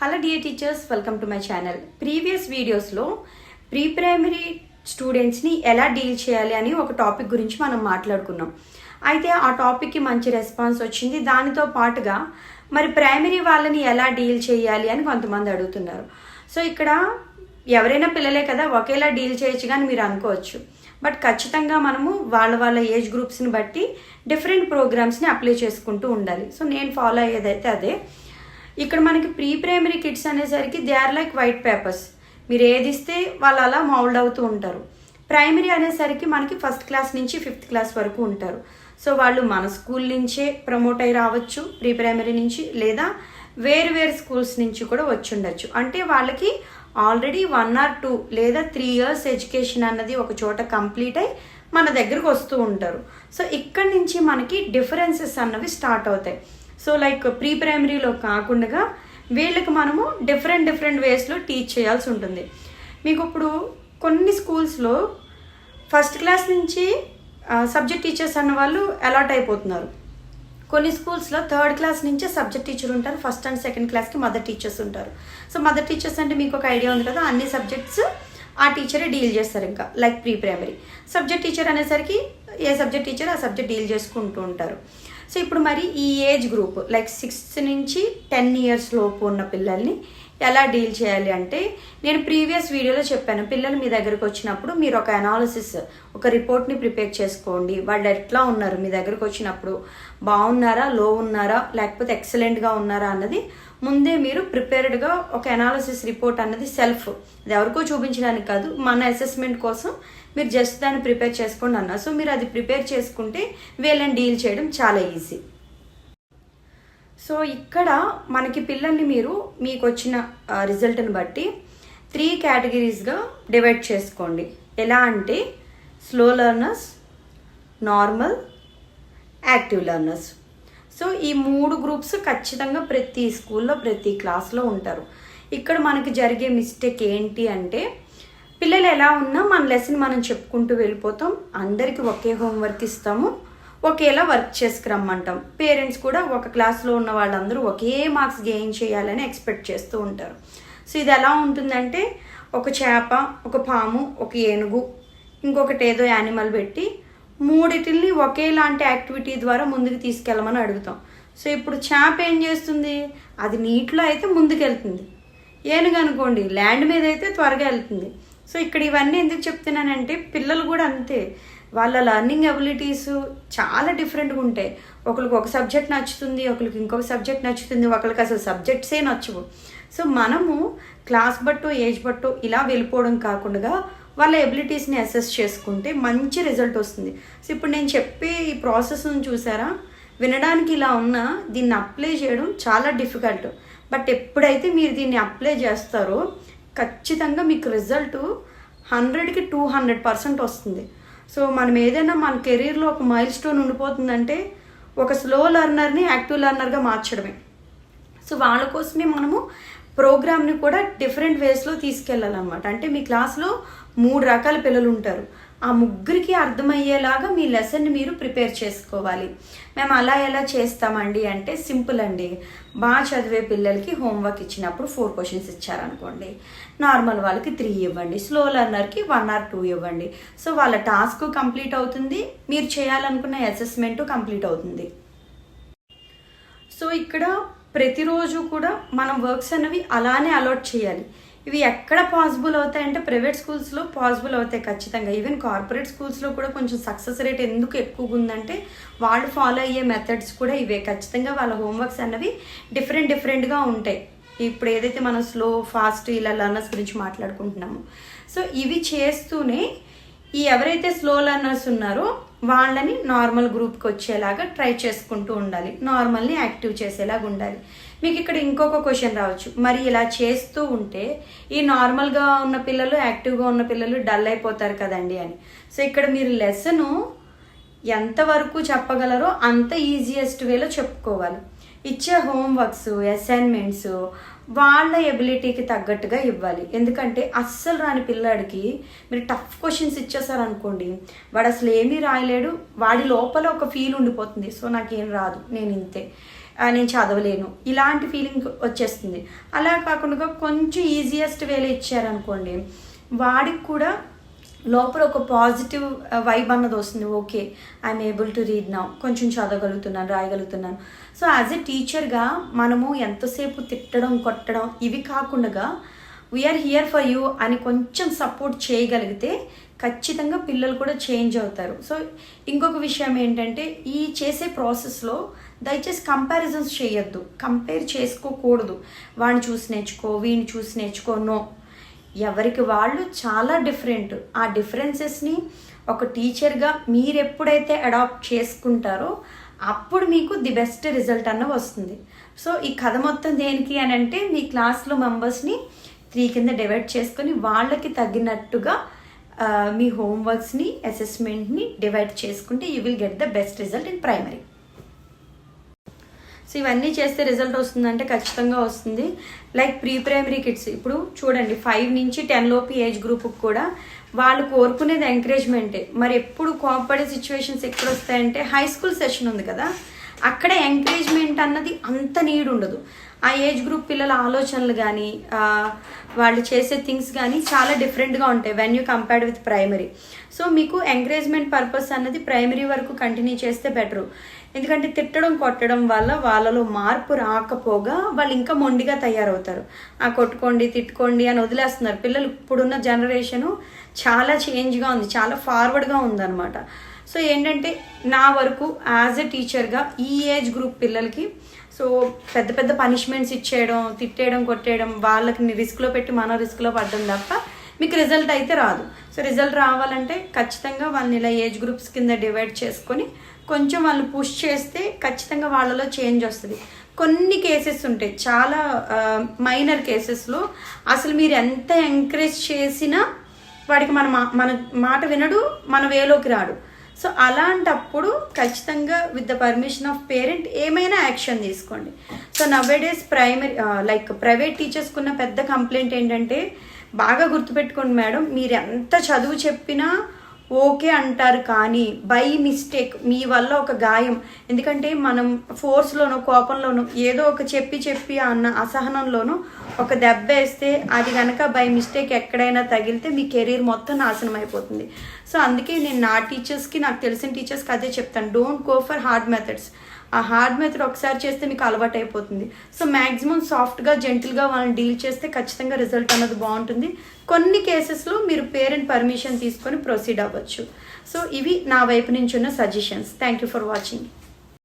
Hello dear teachers, welcome to my channel. Previous వీడియోస్లో pre primary స్టూడెంట్స్ని ఎలా deal చేయాలి అని ఒక టాపిక్ గురించి మనం మాట్లాడుకున్నాం. అయితే ఆ టాపిక్కి మంచి రెస్పాన్స్ వచ్చింది. దానితో పాటుగా మరి ప్రైమరీ వాళ్ళని ఎలా డీల్ చేయాలి అని కొంతమంది అడుగుతున్నారు. సో ఇక్కడ ఎవరైనా పిల్లలే కదా, ఒకేలా డీల్ చేయొచ్చు కానీ మీరు అనుకోవచ్చు. బట్ ఖచ్చితంగా మనము వాళ్ళ ఏజ్ గ్రూప్స్ని బట్టి డిఫరెంట్ ప్రోగ్రామ్స్ని అప్లై చేసుకుంటూ ఉండాలి. సో నేను ఫాలో అయ్యేదైతే అదే. ఇక్కడ మనకి ప్రీ ప్రైమరీ కిడ్స్ అనేసరికి they are like white papers. మీరు ఏది ఇస్తే వాళ్ళు అలా మౌల్డ్ అవుతూ ఉంటారు. ప్రైమరీ అనేసరికి మనకి ఫస్ట్ క్లాస్ నుంచి ఫిఫ్త్ క్లాస్ వరకు ఉంటారు. సో వాళ్ళు మన స్కూల్ నుంచే ప్రమోట్ అయ్యి రావచ్చు, ప్రీ ప్రైమరీ నుంచి, లేదా వేరు స్కూల్స్ నుంచి కూడా వచ్చి ఉండొచ్చు. అంటే వాళ్ళకి ఆల్రెడీ 1 or 2 లేదా 3 years ఎడ్యుకేషన్ అన్నది ఒక చోట కంప్లీట్ అయ్యి మన దగ్గరకు వస్తూ ఉంటారు. సో ఇక్కడి నుంచి మనకి డిఫరెన్సెస్ అన్నవి స్టార్ట్ అవుతాయి. సో లైక్ ప్రీ ప్రైమరీలో కాకుండా వీళ్ళకి మనము డిఫరెంట్ వేస్లో టీచ్ చేయాల్సి ఉంటుంది. మీకు ఇప్పుడు కొన్ని స్కూల్స్లో ఫస్ట్ క్లాస్ నుంచి సబ్జెక్ట్ టీచర్స్ అన్న వాళ్ళు అలాట్ అయిపోతున్నారు. కొన్ని స్కూల్స్లో థర్డ్ క్లాస్ నుంచే సబ్జెక్ట్ టీచర్ ఉంటారు, ఫస్ట్ అండ్ సెకండ్ క్లాస్కి మదర్ టీచర్స్ ఉంటారు. సో మదర్ టీచర్స్ అంటే మీకు ఒక ఐడియా ఉంది కదా, అన్ని సబ్జెక్ట్స్ ఆ టీచరే డీల్ చేస్తారు. ఇంకా like pre primary subject teacher అనేసరికి ఏ సబ్జెక్ట్ టీచర్ ఆ సబ్జెక్ట్ డీల్ చేసుకుంటూ ఉంటారు. సో ఇప్పుడు మరి ఈ ఏజ్ గ్రూప్ లైక్ 6 నుంచి 10 years లోపు ఉన్న పిల్లల్ని ఎలా డీల్ చేయాలి అంటే, నేను ప్రీవియస్ వీడియోలో చెప్పాను, పిల్లలు మీ దగ్గరకు వచ్చినప్పుడు మీరు ఒక అనాలిసిస్, ఒక రిపోర్ట్ని ప్రిపేర్ చేసుకోండి. వాళ్ళు ఎట్లా ఉన్నారు, మీ దగ్గరకు వచ్చినప్పుడు బాగున్నారా, లో ఉన్నారా, లేకపోతే ఎక్సలెంట్గా ఉన్నారా అన్నది ముందే మీరు ప్రిపేర్డ్గా ఒక అనాలిసిస్ రిపోర్ట్ అన్నది సెల్ఫ్, అది ఎవరికో చూపించడానికి కాదు, మన అసెస్మెంట్ కోసం మీరు జస్ట్ దాన్ని ప్రిపేర్ చేసుకోండి అన్న. సో మీరు అది ప్రిపేర్ చేసుకుంటే వీళ్ళని డీల్ చేయడం చాలా ఈజీ. సో ఇక్కడ మనకి పిల్లల్ని మీరు మీకు వచ్చిన రిజల్ట్ని బట్టి 3 categories డివైడ్ చేసుకోండి. ఎలా అంటే slow learners, normal, active learners. So ఈ 3 groups ఖచ్చితంగా ప్రతి స్కూల్లో ప్రతి క్లాస్లో ఉంటారు. ఇక్కడ మనకి జరిగే మిస్టేక్ ఏంటి అంటే, పిల్లలు ఎలా ఉన్నా మన లెసన్ మనం చెప్పుకుంటూ వెళ్ళిపోతాం, అందరికీ ఒకే హోంవర్క్ ఇస్తాము, ఒకేలా వర్క్ చేసుకురమ్మంటాం. పేరెంట్స్ కూడా ఒక క్లాస్లో ఉన్న వాళ్ళందరూ ఒకే మార్క్స్ గెయిన్ చేయాలని ఎక్స్పెక్ట్ చేస్తూ ఉంటారు. సో ఇది ఎలా ఉంటుందంటే, ఒక చేప, ఒక పాము, ఒక ఏనుగు, ఇంకొకటి ఏదో యానిమల్ పెట్టి మూడిటిల్ని ఒకేలాంటి యాక్టివిటీ ద్వారా ముందుకు తీసుకెళ్ళమని అడుగుతాం. సో ఇప్పుడు చేప ఏం చేస్తుంది, అది నీటిలో అయితే ముందుకు వెళ్తుంది, ఏనుగు అనుకోండి ల్యాండ్ మీద అయితే త్వరగా వెళ్తుంది. సో ఇక్కడ ఇవన్నీ ఎందుకు చెప్తున్నానంటే, పిల్లలు కూడా అంతే, వాళ్ళ లెర్నింగ్ ఎబిలిటీస్ చాలా డిఫరెంట్గా ఉంటాయి. ఒకరికి ఒక సబ్జెక్ట్ నచ్చుతుంది, ఒకరికి ఇంకొక సబ్జెక్ట్ నచ్చుతుంది, ఒకరికి అసలు సబ్జెక్ట్సే నచ్చవు. సో మనము క్లాస్ బట్టో ఏజ్ బట్టో ఇలా వెళ్ళిపోవడం కాకుండా వాళ్ళ ఎబిలిటీస్ని అసెస్ చేసుకుంటే మంచి రిజల్ట్ వస్తుంది. సో ఇప్పుడు నేను చెప్పే ఈ ప్రాసెస్ని చూసారా, వినడానికి ఇలా ఉన్నా దీన్ని అప్లై చేయడం చాలా డిఫికల్ట్. బట్ ఎప్పుడైతే మీరు దీన్ని అప్లై చేస్తారో ఖచ్చితంగా మీకు రిజల్ట్ 100కి 200% వస్తుంది. సో మనం ఏదైనా మన కెరీర్లో ఒక మైల్ స్టోన్ ఉండిపోతుందంటే ఒక స్లో లెర్నర్ని యాక్టివ్ లెర్నర్గా మార్చడమే. సో వాళ్ళ కోసమే మనము ప్రోగ్రామ్ని కూడా డిఫరెంట్ వేస్లో తీసుకెళ్ళాలన్నమాట. అంటే మీ క్లాస్లో 3 రకాల పిల్లలు ఉంటారు, ఆ ముగ్గురికి అర్థమయ్యేలాగా మీ లెసన్ని మీరు ప్రిపేర్ చేసుకోవాలి. మేము అలా ఎలా చేస్తామండి అంటే, సింపుల్ అండి. బాగా చదివే పిల్లలకి హోంవర్క్ ఇచ్చినప్పుడు 4 questions ఇచ్చారనుకోండి, నార్మల్ వాళ్ళకి 3 ఇవ్వండి, స్లో లెర్నర్కి 1 or 2 ఇవ్వండి. సో వాళ్ళ టాస్క్ కంప్లీట్ అవుతుంది, మీరు చేయాలనుకున్న అసెస్మెంటు కంప్లీట్ అవుతుంది. సో ఇక్కడ ప్రతిరోజు కూడా మనం వర్క్స్ అనేవి అలానే అలాట్ చేయాలి. ఇవి ఎక్కడ పాసిబుల్ అవుతాయంటే ప్రైవేట్ స్కూల్స్లో పాసిబుల్ అవుతాయి ఖచ్చితంగా. ఈవెన్ కార్పొరేట్ స్కూల్స్లో కూడా కొంచెం సక్సెస్ రేట్ ఎందుకు ఎక్కువగా ఉందంటే, వాళ్ళు ఫాలో అయ్యే మెథడ్స్ కూడా ఇవే. ఖచ్చితంగా వాళ్ళ హోంవర్క్స్ అన్నవి డిఫరెంట్గా ఉంటాయి. ఇప్పుడు ఏదైతే మనం స్లో, ఫాస్ట్ ఇలా లెర్నర్స్ గురించి మాట్లాడుకుంటున్నామో, సో ఇవి చేస్తూనే ఈ ఎవరైతే స్లో లెర్నర్స్ ఉన్నారో వాళ్ళని నార్మల్ గ్రూప్కి వచ్చేలాగా ట్రై చేసుకుంటూ ఉండాలి, నార్మల్ని యాక్టివ్ చేసేలాగా ఉండాలి. మీకు ఇక్కడ ఇంకొక క్వశ్చన్ రావచ్చు, మరి ఇలా చేస్తూ ఉంటే ఈ నార్మల్గా ఉన్న పిల్లలు, యాక్టివ్గా ఉన్న పిల్లలు డల్ అయిపోతారు కదండి అని. సో ఇక్కడ మీరు లెసను ఎంతవరకు చెప్పగలరో అంత ఈజియెస్ట్ వేలో చెప్పుకోవాలి. ఇచ్చే హోంవర్క్స్, అసైన్మెంట్స్ వాళ్ళ ఎబిలిటీకి తగ్గట్టుగా ఇవ్వాలి. ఎందుకంటే అస్సలు రాని పిల్లాడికి మీరు టఫ్ క్వశ్చన్స్ ఇచ్చేసారనుకోండి, వాడు అసలు ఏమీ రాయలేడు, వాడి లోపల ఒక ఫీల్ ఉండిపోతుంది, సో నాకేం రాదు, నేను ఇంతే, నేను చదవలేను ఇలాంటి ఫీలింగ్ వచ్చేస్తుంది. అలా కాకుండా కొంచెం ఈజియెస్ట్ వేలో ఇచ్చారనుకోండి, వాడికి కూడా లోపల ఒక పాజిటివ్ వైబ్ అన్నది వస్తుంది. Okay, I'm able to read now, కొంచెం చదవగలుగుతున్నాను, రాయగలుగుతున్నాను. సో యాజ్ ఎ టీచర్గా మనము ఎంతసేపు తిట్టడం, కొట్టడం ఇవి కాకుండా వీఆర్ హియర్ ఫర్ యూ అని కొంచెం సపోర్ట్ చేయగలిగితే ఖచ్చితంగా పిల్లలు కూడా చేంజ్ అవుతారు. సో ఇంకొక విషయం ఏంటంటే, ఈ చేసే ప్రాసెస్లో దయచేసి కంపారిజన్స్ చేయొద్దు, కంపేర్ చేసుకోకూడదు. వాడిని చూసి నేర్చుకో, వీడిని చూసి నేర్చుకో, నో. ఎవరికి వాళ్ళు చాలా డిఫరెంట్. ఆ డిఫరెన్సెస్ని ఒక టీచర్గా మీరు ఎప్పుడైతే అడాప్ట్ చేసుకుంటారో అప్పుడు మీకు ది బెస్ట్ రిజల్ట్ అన్న వస్తుంది. సో ఈ కథ మొత్తం దేనికి అని అంటే, మీ క్లాస్లో మెంబర్స్ని 3 కింద డివైడ్ చేసుకొని వాళ్ళకి తగ్గినట్టుగా మీ హోంవర్క్స్ని, అసెస్మెంట్ని డివైడ్ చేసుకుంటే you will get the best result in primary. So ఇవన్నీ చేస్తే రిజల్ట్ వస్తుందంటే ఖచ్చితంగా వస్తుంది. లైక్ ప్రీ ప్రైమరీ కిడ్స్ ఇప్పుడు చూడండి, 5 నుంచి 10 లోపు ఏజ్ గ్రూప్కి కూడా వాళ్ళు కోరుకునేది ఎంకరేజ్మెంటే. మరి ఎప్పుడు కోపడే సిచ్యువేషన్స్ ఎక్కడ వస్తాయంటే, హై స్కూల్ సెషన్ ఉంది కదా, అక్కడ ఎంకరేజ్మెంట్ అన్నది అంత నీడ్ ఉండదు. ఆ ఏజ్ గ్రూప్ పిల్లల ఆలోచనలు కానీ వాళ్ళు చేసే థింగ్స్ కానీ చాలా డిఫరెంట్గా ఉంటాయి when you compared with primary. So మీకు ఎంకరేజ్మెంట్ పర్పస్ అన్నది ప్రైమరీ వరకు కంటిన్యూ చేస్తే బెటరు. ఎందుకంటే తిట్టడం, కొట్టడం వల్ల వాళ్ళలో మార్పు రాకపోగా వాళ్ళు ఇంకా మొండిగా తయారవుతారు. కొట్టుకోండి, తిట్టుకోండి అని వదిలేస్తున్నారు. పిల్లలు ఇప్పుడున్న జనరేషను చాలా చేంజ్గా ఉంది, చాలా ఫార్వర్డ్గా ఉందన్నమాట. సో ఏంటంటే, నా వరకు యాజ్ ఎ టీచర్గా ఈ ఏజ్ గ్రూప్ పిల్లలకి సో పెద్ద పెద్ద పనిష్మెంట్స్ ఇచ్చేయడం, తిట్టేయడం, కొట్టేయడం, వాళ్ళకి రిస్క్లో పెట్టి మనం రిస్క్లో పడ్డం తప్ప మీకు రిజల్ట్ అయితే రాదు. సో రిజల్ట్ రావాలంటే ఖచ్చితంగా వాళ్ళని ఇలా ఏజ్ గ్రూప్స్ కింద డివైడ్ చేసుకొని కొంచెం వాళ్ళు పుష్ చేస్తే ఖచ్చితంగా వాళ్ళలో చేంజ్ వస్తుంది. కొన్ని కేసెస్ ఉంటాయి, చాలా మైనర్ కేసెస్లో అసలు మీరు ఎంత ఎంకరేజ్ చేసినా వాడికి మన మాట వినడు, మన వేలోకి రాడు. సో అలాంటప్పుడు ఖచ్చితంగా with the permission of parent ఏమైనా యాక్షన్ తీసుకోండి. సో నవ్వేడేస్ ప్రైవేట్ టీచర్స్కున్న పెద్ద కంప్లైంట్ ఏంటంటే, బాగా గుర్తుపెట్టుకోండి మేడం, మీరు ఎంత చదువు చెప్పినా ఓకే అంటారు, కానీ బై మిస్టేక్ మీ వల్ల ఒక గాయం, ఎందుకంటే మనం ఫోర్స్లోనో కోపంలోనో ఏదో ఒక చెప్పి అన్న అసహనంలోనూ ఒక దెబ్బ వేస్తే అది కనుక బై మిస్టేక్ ఎక్కడైనా తగిలితే మీ కెరీర్ మొత్తం నాశనం అయిపోతుంది. సో అందుకే నేను నా టీచర్స్కి, నాకు తెలిసిన టీచర్స్కి అదే చెప్తాను, don't go for hard methods. ఆ హార్డ్ మెథడ్ ఒకసారి చేస్తే మీకు అలవాటు అయిపోతుంది. సో మ్యాక్సిమం సాఫ్ట్గా, జెంటిల్గా వాళ్ళని డీల్ చేస్తే ఖచ్చితంగా రిజల్ట్ అన్నది బాగుంటుంది. కొన్ని కేసెస్లో మీరు పేరెంట్ పర్మిషన్ తీసుకొని ప్రొసీడ్ అవ్వచ్చు. సో ఇవి నా వైపు నుంచి ఉన్న suggestions. Thank you for watching.